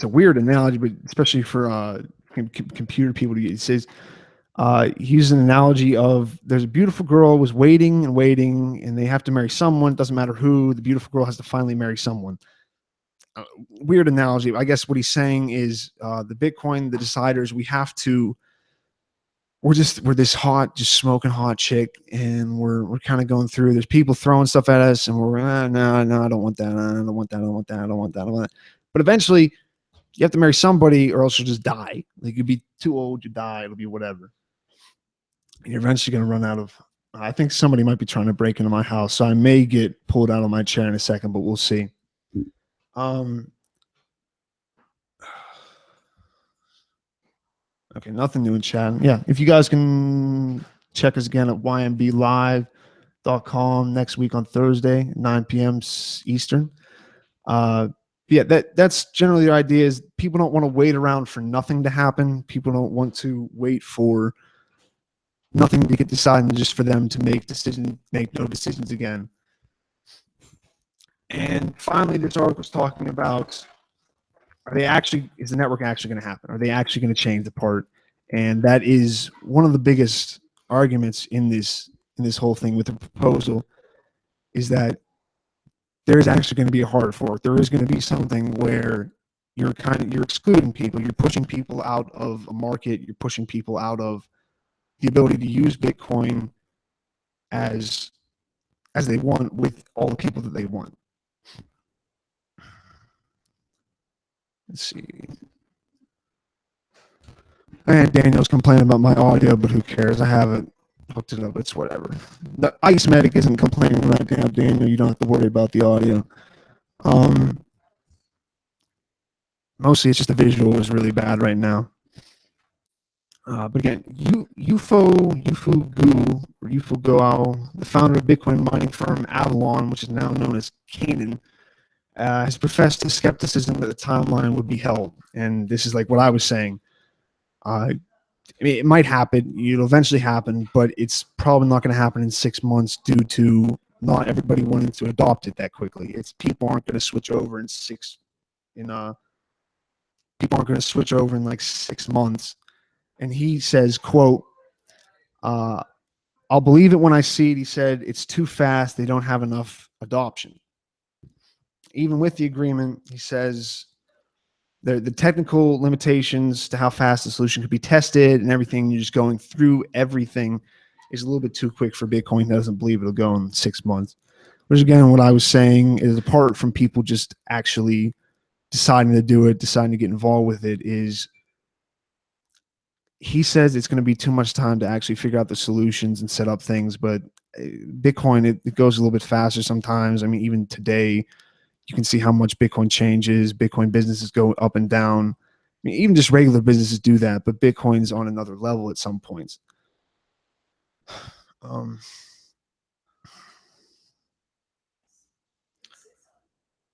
a weird analogy, but especially for computer people to use. It says, he used an analogy of there's a beautiful girl was waiting and waiting, and they have to marry someone. It doesn't matter who. The beautiful girl has to finally marry someone. weird analogy. I guess what he's saying is the Bitcoin, the deciders, we're this hot, just smoking hot chick, and we're kind of going through. There's people throwing stuff at us, and we're no, I don't want that. I don't want that. I don't want that. I don't want that. I don't want that. But eventually, you have to marry somebody, or else you'll just die. Like you'll be too old, you die. It'll be whatever. And you're eventually going to run out of. I think somebody might be trying to break into my house, so I may get pulled out of my chair in a second, but we'll see. Okay, nothing new in chat. Yeah, if you guys can check us again at ymblive.com next week on Thursday, 9 p.m. Eastern. Yeah, that's generally the idea is people don't want to wait around for nothing to happen. People don't want to wait for nothing to get decided just for them to make no decisions again. And finally, this article is talking about is the network actually going to happen? Are they actually going to change the part? And that is one of the biggest arguments in this whole thing with the proposal is that there is actually going to be a hard fork. There is going to be something where you're excluding people, you're pushing people out of a market, you're pushing people out of the ability to use Bitcoin as they want with all the people that they want. Let's see. And Daniel's complaining about my audio, but who cares? I haven't hooked it up. It's whatever. The Ice Medic isn't complaining right now, Daniel. You don't have to worry about the audio. Mostly it's just the visual is really bad right now. But again, UFO Goal, the founder of Bitcoin mining firm Avalon, which is now known as Canaan, has professed his skepticism that the timeline would be held. And this is like what I was saying. I mean, it might happen. It'll eventually happen, but it's probably not going to happen in 6 months due to not everybody wanting to adopt it that quickly. People aren't going to switch over in like 6 months. And he says, quote, I'll believe it when I see it. He said, it's too fast. They don't have enough adoption. Even with the agreement, he says, the technical limitations to how fast the solution could be tested and everything, you're just going through everything, is a little bit too quick for Bitcoin. He doesn't believe it'll go in 6 months. Which again, what I was saying is apart from people just actually deciding to do it, deciding to get involved with it, is he says it's going to be too much time to actually figure out the solutions and set up things. But Bitcoin, it goes a little bit faster sometimes. I mean, even today, you can see how much Bitcoin changes. Bitcoin businesses go up and down. I mean, even just regular businesses do that, but Bitcoin's on another level at some points. Yeah,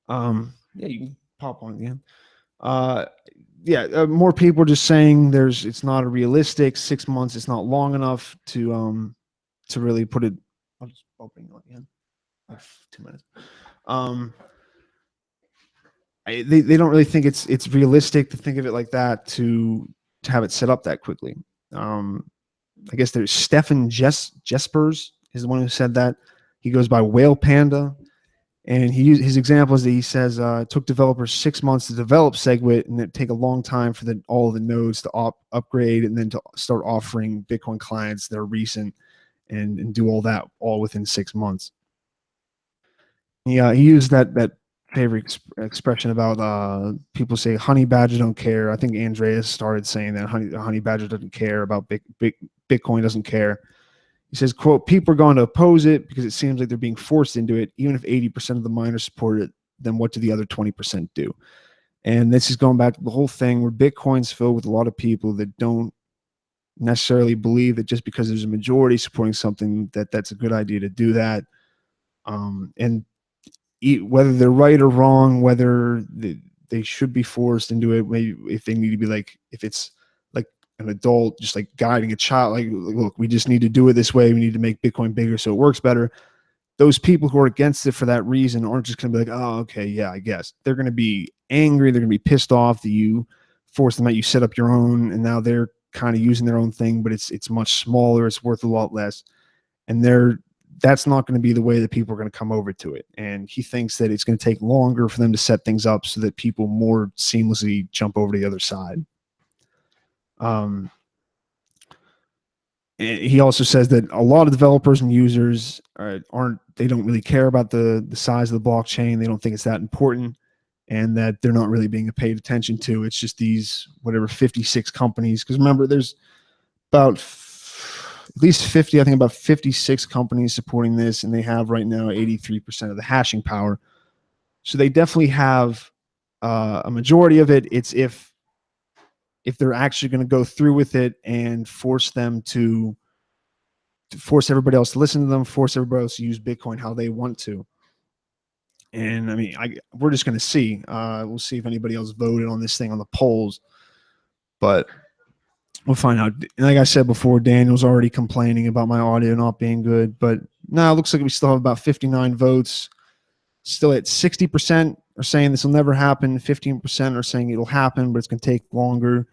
you can pop on again. More people are just saying it's not a realistic 6 months. It's not long enough to really put it. I'll just open it again. 2 minutes. They don't really think it's realistic to think of it like that to have it set up that quickly. I guess there's Stefan Jespers is the one who said that. He goes by Whale Panda, and his example is that he says it took developers 6 months to develop SegWit, and it take a long time for all of the nodes to upgrade and then to start offering Bitcoin clients that are recent and do all that all within 6 months. He used that favorite expression about people say honey badger don't care. I think Andreas started saying that honey badger doesn't care about Bitcoin, doesn't care. He says, quote, people are going to oppose it because it seems like they're being forced into it. Even if 80% of the miners support it, then what do the other 20% do? And this is going back to the whole thing where Bitcoin's filled with a lot of people that don't necessarily believe that just because there's a majority supporting something that's a good idea to do that. And whether they're right or wrong, whether they should be forced into it, maybe if they need to be like, if it's like an adult just like guiding a child, like, look, we just need to do it this way, we need to make Bitcoin bigger so it works better. Those people who are against it for that reason aren't just going to be like, oh, okay, yeah, I guess. They're going to be angry, they're going to be pissed off that you forced them out, you set up your own, and now they're kind of using their own thing, but it's much smaller, it's worth a lot less, and they're that's not going to be the way that people are going to come over to it. And he thinks that it's going to take longer for them to set things up so that people more seamlessly jump over to the other side. He also says that a lot of developers and users they don't really care about the size of the blockchain. They don't think it's that important, and that they're not really being paid attention to. It's just these, whatever, 56 companies. Because remember, there's about at least 50, I think about 56 companies supporting this, and they have right now 83% of the hashing power. So they definitely have a majority of it. It's if they're actually going to go through with it and force them to force everybody else to listen to them, force everybody else to use Bitcoin how they want to. And I mean, we're just going to see. We'll see if anybody else voted on this thing on the polls, but we'll find out. And like I said before, Daniel's already complaining about my audio not being good, but now it looks like we still have about 59 votes. Still at 60% are saying this will never happen. 15% are saying it'll happen, but it's going to take longer.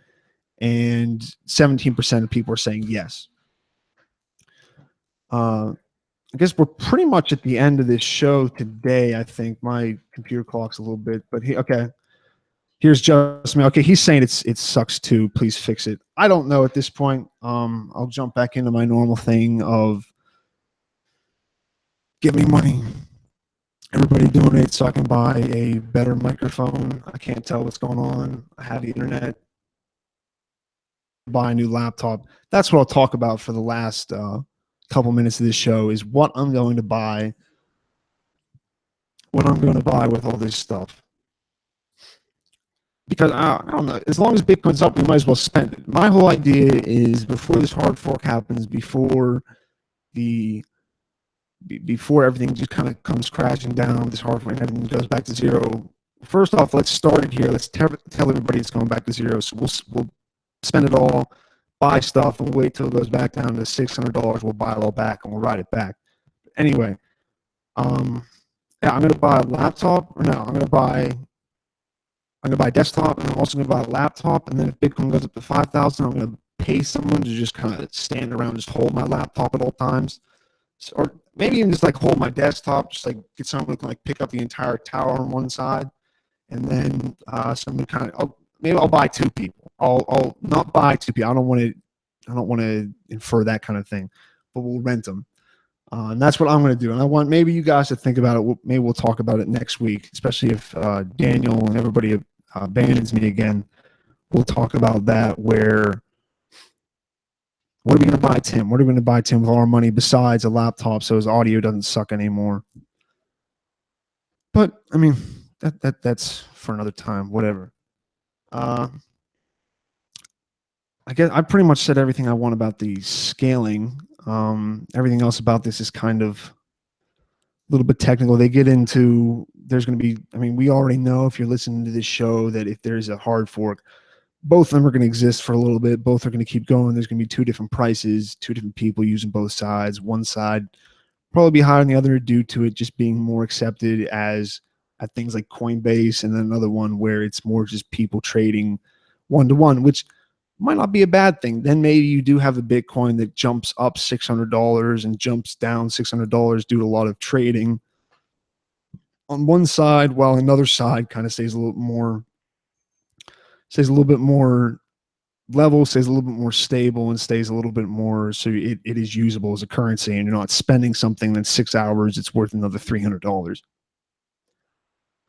And 17% of people are saying yes. I guess we're pretty much at the end of this show today. I think my computer clock's a little bit, but okay. Here's just me. Okay, he's saying it sucks too. Please fix it. I don't know at this point. I'll jump back into my normal thing of give me money. Everybody donate so I can buy a better microphone. I can't tell what's going on. I have the internet. Buy a new laptop. That's what I'll talk about for the last couple minutes of this show, is what I'm going to buy. What I'm going to buy with all this stuff. Because I don't know, as long as Bitcoin's up, we might as well spend it. My whole idea is before this hard fork happens, before everything just kind of comes crashing down, this hard fork and everything goes back to zero. First off, let's start it here. Let's tell everybody it's going back to zero. So we'll spend it all, buy stuff, and we'll wait till it goes back down to $600. We'll buy it all back and we'll ride it back. Anyway, yeah, I'm going to buy a laptop, or no, I'm going to buy a desktop, and I'm also going to buy a laptop. And then if Bitcoin goes up to 5,000, I'm going to pay someone to just kind of stand around, just hold my laptop at all times, or maybe even just like hold my desktop, just like get someone who can like pick up the entire tower on one side, and then someone kind of maybe I'll buy two people. I'll not buy two people. I don't want to infer that kind of thing, but we'll rent them. And that's what I'm going to do. And I want maybe you guys to think about it. Maybe we'll talk about it next week, especially if Daniel and everybody abandons me again. We'll talk about that. What are we going to buy Tim? What are we going to buy Tim with all our money besides a laptop so his audio doesn't suck anymore? But, I mean, that's for another time, whatever. I guess I pretty much said everything I want about the scaling. Everything else about this is kind of a little bit technical. They get into, there's going to be, I mean, we already know if you're listening to this show that if there's a hard fork, both of them are going to exist for a little bit. Both are going to keep going. There's going to be two different prices, two different people using both sides. One side probably be higher than the other due to it just being more accepted at things like Coinbase, and then another one where it's more just people trading one-to-one, which might not be a bad thing. Then maybe you do have a Bitcoin that jumps up $600 and jumps down $600 due to a lot of trading on one side, while another side kind of stays a little bit more level, stays a little bit more stable, and stays a little bit more so it is usable as a currency, and you're not spending something that's 6 hours, it's worth another $300.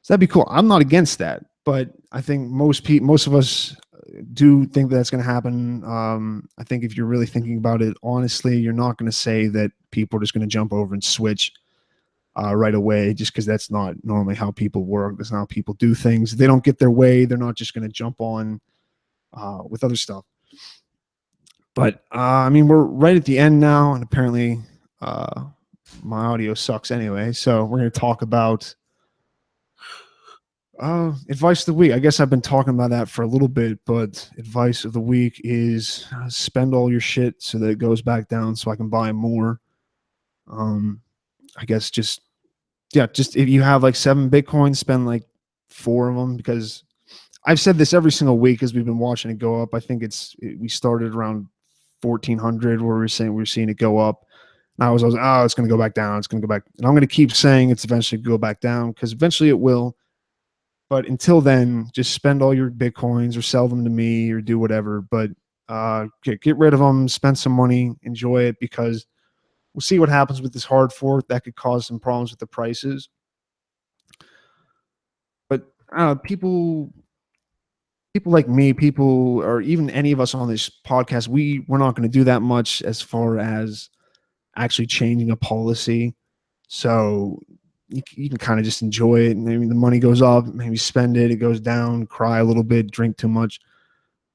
So that'd be cool. I'm not against that, but I think most of us do think that's going to happen. I think if you're really thinking about it honestly, you're not going to say that people are just going to jump over and switch right away, just because that's not normally how people work. That's not how people do things. If they don't get their way, they're not just going to jump on with other stuff. But I mean, we're right at the end now, and apparently my audio sucks anyway. So we're going to talk about advice of the week. I guess I've been talking about that for a little bit, but advice of the week is spend all your shit so that it goes back down so I can buy more. I guess just if you have like 7 Bitcoins, spend like 4 of them, because I've said this every single week as we've been watching it go up. I think we started around 1,400 where we're seeing it go up. And I was oh, it's going to go back down. It's going to go back. And I'm going to keep saying it's eventually go back down because eventually it will. But until then, just spend all your Bitcoins or sell them to me or do whatever. But get rid of them, spend some money, enjoy it, because we'll see what happens with this hard fork. That could cause some problems with the prices. But people like me, people, or even any of us on this podcast, we're not going to do that much as far as actually changing a policy. So you can kind of just enjoy it. And maybe the money goes up, maybe spend it, it goes down, cry a little bit, drink too much.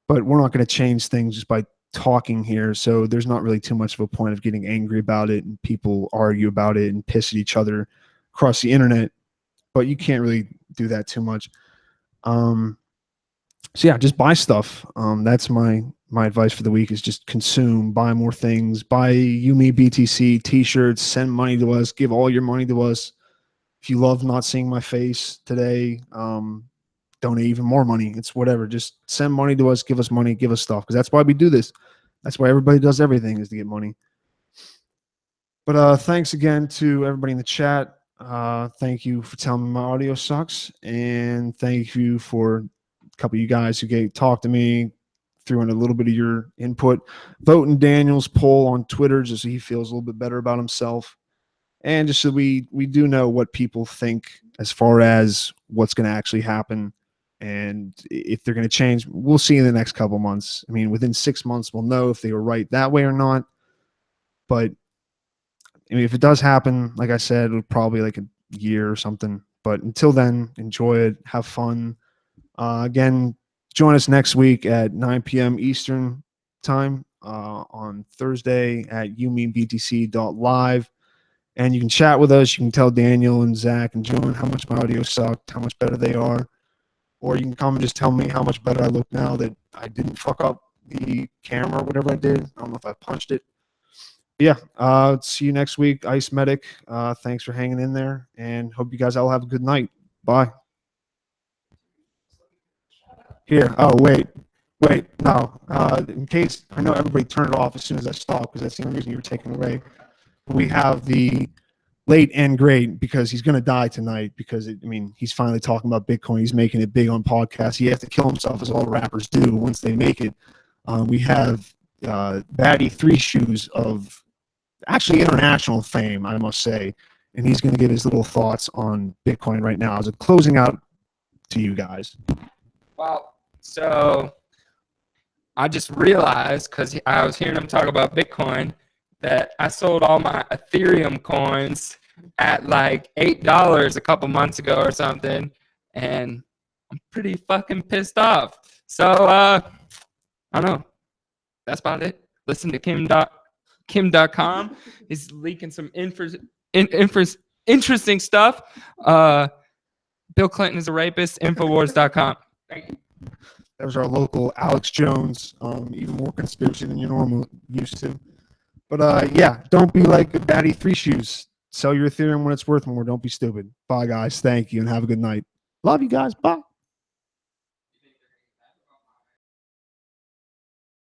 But we're not going to change things just by talking here. So there's not really too much of a point of getting angry about it, and people argue about it and piss at each other across the internet. But you can't really do that too much. So yeah, just buy stuff. That's my advice for the week is just consume, buy more things, buy YMB BTC t-shirts, send money to us, give all your money to us. If you love not seeing my face today, donate even more money. It's whatever. Just send money to us, give us money, give us stuff. Because that's why we do this. That's why everybody does everything, is to get money. But thanks again to everybody in the chat. Thank you for telling me my audio sucks. And thank you for a couple of you guys who talked to me, threw in a little bit of your input. Vote in Daniel's poll on Twitter just so he feels a little bit better about himself. And just so we do know what people think as far as what's going to actually happen. And if they're going to change, we'll see in the next couple months. I mean, within 6 months, we'll know if they were right that way or not. But I mean, if it does happen, like I said, it'll probably like a year or something. But until then, enjoy it, have fun. Again, join us next week at 9 p.m. Eastern time on Thursday at youmebtc.live. And you can chat with us. You can tell Daniel and Zach and John how much my audio sucked, how much better they are. Or you can come and just tell me how much better I look now that I didn't fuck up the camera or whatever I did. I don't know if I punched it. Yeah, see you next week, Ice Medic. Thanks for hanging in there, and hope you guys all have a good night. Bye. Here. Oh, wait. No. In case, I know everybody turned it off as soon as I stopped, because that's the only reason you were taken away. We have the late and great, because he's going to die tonight, because, he's finally talking about Bitcoin. He's making it big on podcasts. He has to kill himself, as all rappers do once they make it. We have Batty Three Shoes of actually international fame, I must say. And he's going to give his little thoughts on Bitcoin right now as a closing out to you guys. Well, so I just realized, because I was hearing him talk about Bitcoin, that I sold all my Ethereum coins at like $8 a couple months ago or something. And I'm pretty fucking pissed off. So, I don't know. That's about it. Listen to Kim.com. He's leaking some interesting stuff. Bill Clinton is a rapist. Infowars.com. Thank you. That was our local Alex Jones. Even more conspiracy than you're normally used to. But yeah, don't be like Batty Three Shoes. Sell your Ethereum when it's worth more. Don't be stupid. Bye, guys. Thank you, and have a good night. Love you guys. Bye.